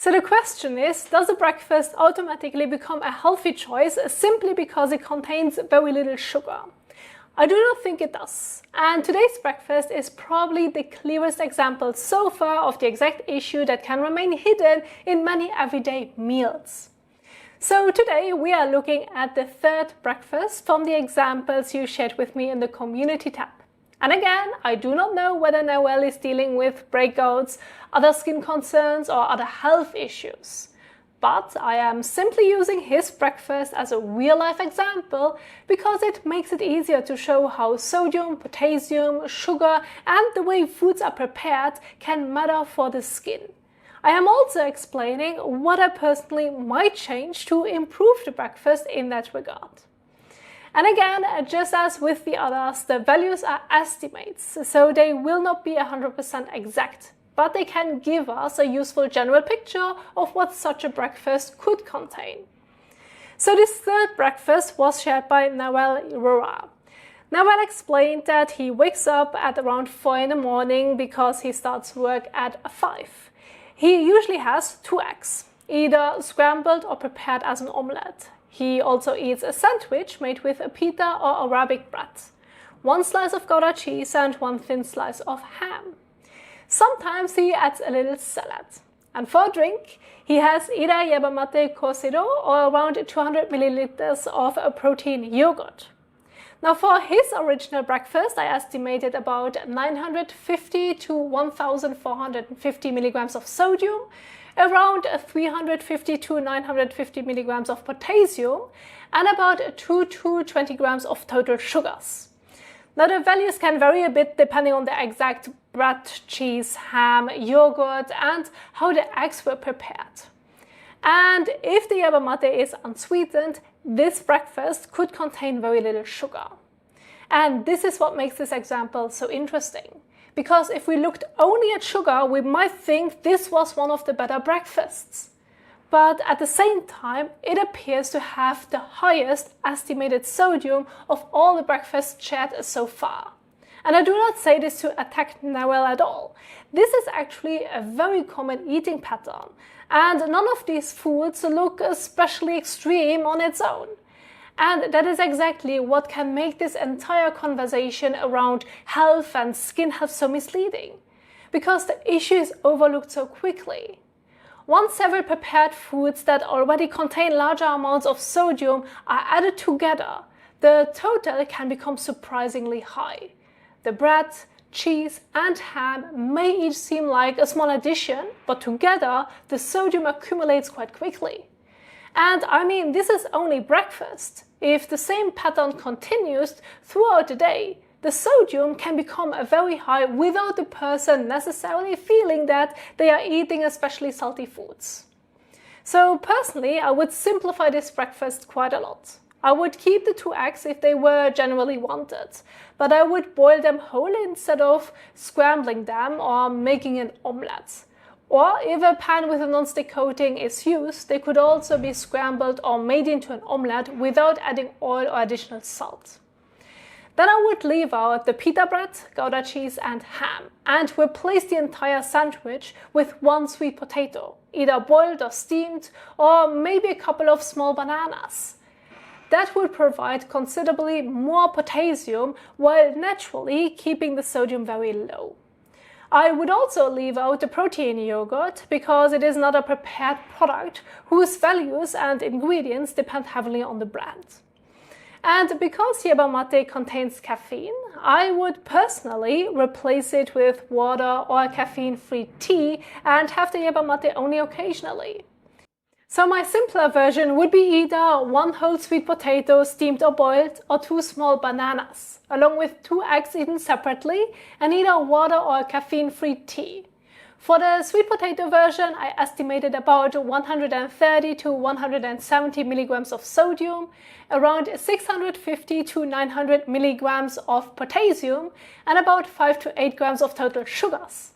So the question is, does a breakfast automatically become a healthy choice simply because it contains very little sugar? I do not think it does. And today's breakfast is probably the clearest example so far of the exact issue that can remain hidden in many everyday meals. So today we are looking at the third breakfast from the examples you shared with me in the community tab. And again, I do not know whether Noel is dealing with breakouts, other skin concerns or other health issues. But I am simply using his breakfast as a real-life example because it makes it easier to show how sodium, potassium, sugar and the way foods are prepared can matter for the skin. I am also explaining what I personally might change to improve the breakfast in that regard. And again, just as with the others, the values are estimates, so they will not be 100% exact, but they can give us a useful general picture of what such a breakfast could contain. So this third breakfast was shared by Nahuel Rao. Noel explained that he wakes up at around 4 in the morning because he starts work at 5. He usually has 2 eggs, either scrambled or prepared as an omelette. He also eats a sandwich made with a pita or Arabic bread, 1 slice of Gouda cheese and 1 thin slice of ham. Sometimes he adds a little salad. And for a drink, he has either yerba mate cocido or around 200 milliliters of a protein yogurt. Now for his original breakfast, I estimated about 950 to 1450 milligrams of sodium, around 350 to 950 milligrams of potassium, and about 2 to 20 grams of total sugars. Now the values can vary a bit depending on the exact bread, cheese, ham, yogurt, and how the eggs were prepared. And if the yerba mate is unsweetened, this breakfast could contain very little sugar. And this is what makes this example so interesting. Because if we looked only at sugar, we might think this was one of the better breakfasts. But at the same time, it appears to have the highest estimated sodium of all the breakfasts shared so far. And I do not say this to attack Noel at all. This is actually a very common eating pattern. And none of these foods look especially extreme on its own. And that is exactly what can make this entire conversation around health and skin health so misleading. Because the issue is overlooked so quickly. Once several prepared foods that already contain larger amounts of sodium are added together, the total can become surprisingly high. The bread, cheese and ham may each seem like a small addition, but together the sodium accumulates quite quickly. And I mean, this is only breakfast. If the same pattern continues throughout the day, the sodium can become very high without the person necessarily feeling that they are eating especially salty foods. So personally, I would simplify this breakfast quite a lot. I would keep the 2 eggs if they were generally wanted, but I would boil them whole instead of scrambling them or making an omelette. Or if a pan with a non-stick coating is used, they could also be scrambled or made into an omelette without adding oil or additional salt. Then I would leave out the pita bread, Gouda cheese and ham and replace the entire sandwich with 1 sweet potato, either boiled or steamed, or maybe a couple of small bananas. That would provide considerably more potassium while naturally keeping the sodium very low. I would also leave out the protein yogurt because it is not a prepared product whose values and ingredients depend heavily on the brand. And because yerba mate contains caffeine, I would personally replace it with water or caffeine-free tea and have the yerba mate only occasionally. So my simpler version would be either 1 whole sweet potato steamed or boiled, or 2 small bananas, along with 2 eggs eaten separately, and either water or caffeine-free tea. For the sweet potato version, I estimated about 130 to 170 milligrams of sodium, around 650 to 900 milligrams of potassium, and about 5 to 8 grams of total sugars.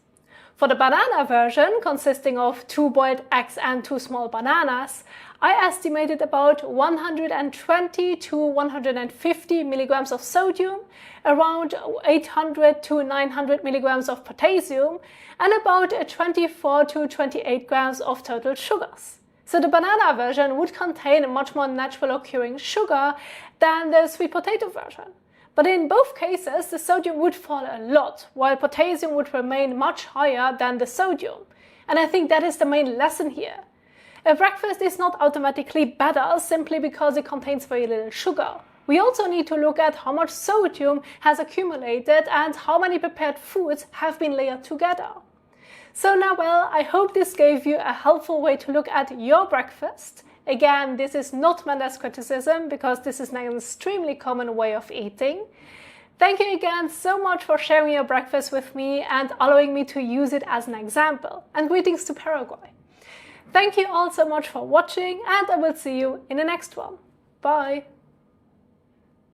For the banana version, consisting of 2 boiled eggs and 2 small bananas, I estimated about 120 to 150 milligrams of sodium, around 800 to 900 milligrams of potassium, and about 24 to 28 grams of total sugars. So the banana version would contain a much more natural occurring sugar than the sweet potato version. But in both cases, the sodium would fall a lot, while potassium would remain much higher than the sodium. And I think that is the main lesson here. A breakfast is not automatically better simply because it contains very little sugar. We also need to look at how much sodium has accumulated and how many prepared foods have been layered together. So Noel, I hope this gave you a helpful way to look at your breakfast. Again, this is not meant as criticism because this is an extremely common way of eating. Thank you again so much for sharing your breakfast with me and allowing me to use it as an example. And greetings to Paraguay. Thank you all so much for watching, and I will see you in the next one. Bye!